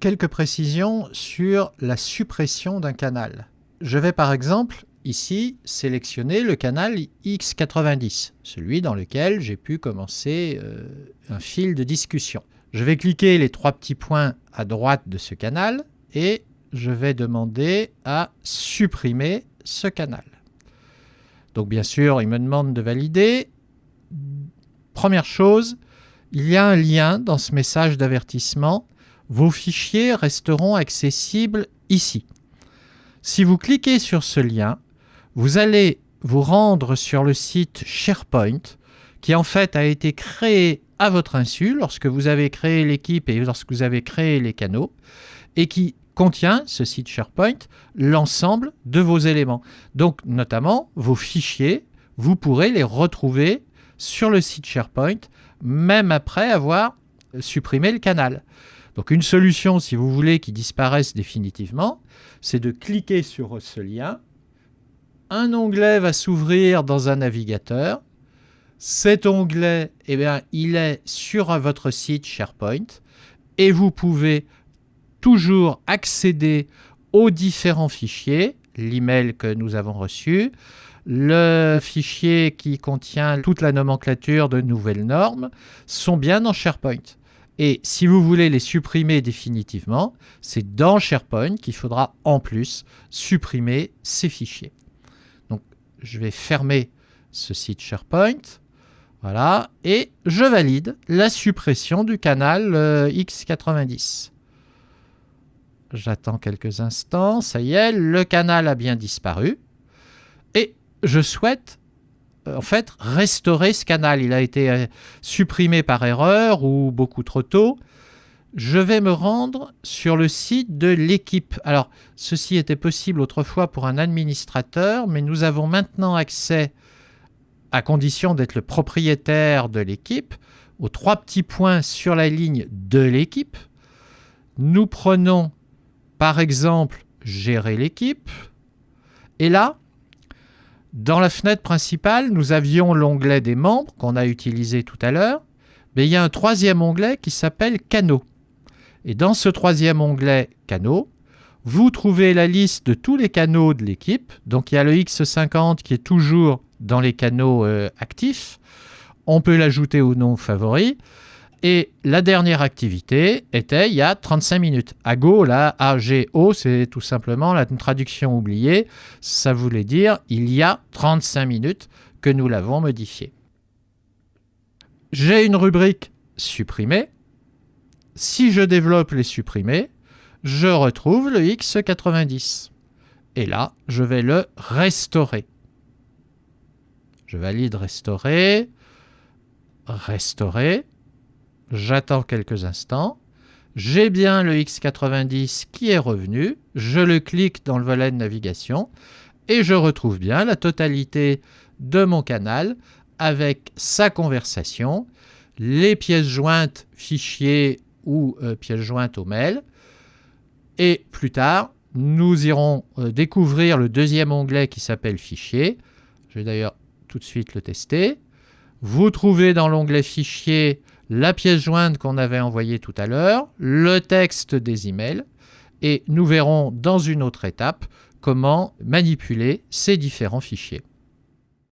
Quelques précisions sur la suppression d'un canal. Je vais par exemple ici sélectionner le canal X90, celui dans lequel j'ai pu commencer un fil de discussion. Je vais cliquer les 3 petits points à droite de ce canal et je vais demander à supprimer ce canal. Donc bien sûr, il me demande de valider. Première chose, il y a un lien dans ce message d'avertissement. Vos fichiers resteront accessibles ici. Si vous cliquez sur ce lien, vous allez vous rendre sur le site SharePoint, qui en fait a été créé à votre insu lorsque vous avez créé l'équipe et lorsque vous avez créé les canaux, et qui contient, ce site SharePoint, l'ensemble de vos éléments. Donc notamment vos fichiers, vous pourrez les retrouver sur le site SharePoint, même après avoir supprimé le canal. Donc une solution, si vous voulez qu'ils disparaissent définitivement, c'est de cliquer sur ce lien. Un onglet va s'ouvrir dans un navigateur. Cet onglet, il est sur votre site SharePoint et vous pouvez toujours accéder aux différents fichiers, l'email que nous avons reçu, le fichier qui contient toute la nomenclature de nouvelles normes, sont bien dans SharePoint. Et si vous voulez les supprimer définitivement, c'est dans SharePoint qu'il faudra en plus supprimer ces fichiers. Donc, je vais fermer ce site SharePoint. Voilà. Et je valide la suppression du canal X90. J'attends quelques instants. Ça y est, le canal a bien disparu. Et je souhaite en fait, restaurer ce canal. Il a été supprimé par erreur ou beaucoup trop tôt. Je vais me rendre sur le site de l'équipe. Alors, ceci était possible autrefois pour un administrateur, mais nous avons maintenant accès, à condition d'être le propriétaire de l'équipe, aux 3 petits points sur la ligne de l'équipe. Nous prenons, par exemple, gérer l'équipe. Et là, dans la fenêtre principale, nous avions l'onglet des membres qu'on a utilisé tout à l'heure, mais il y a un 3e onglet qui s'appelle Canaux. Et dans ce 3e onglet Canaux, vous trouvez la liste de tous les canaux de l'équipe. Donc il y a le X50 qui est toujours dans les canaux actifs. On peut l'ajouter ou non favori. Et la dernière activité était il y a 35 minutes. AGO, là, A-G-O, c'est tout simplement la traduction oubliée. Ça voulait dire il y a 35 minutes que nous l'avons modifié. J'ai une rubrique supprimée. Si je développe les supprimés, je retrouve le X90. Et là, je vais le restaurer. Je valide restaurer. Restaurer. J'attends quelques instants. J'ai bien le X90 qui est revenu. Je le clique dans le volet de navigation et je retrouve bien la totalité de mon canal avec sa conversation, les pièces jointes fichiers ou pièces jointes au mail. Et plus tard, nous irons découvrir le 2e onglet qui s'appelle Fichier. Je vais d'ailleurs tout de suite le tester. Vous trouvez dans l'onglet Fichier la pièce jointe qu'on avait envoyée tout à l'heure, le texte des emails, et nous verrons dans une autre étape comment manipuler ces différents fichiers.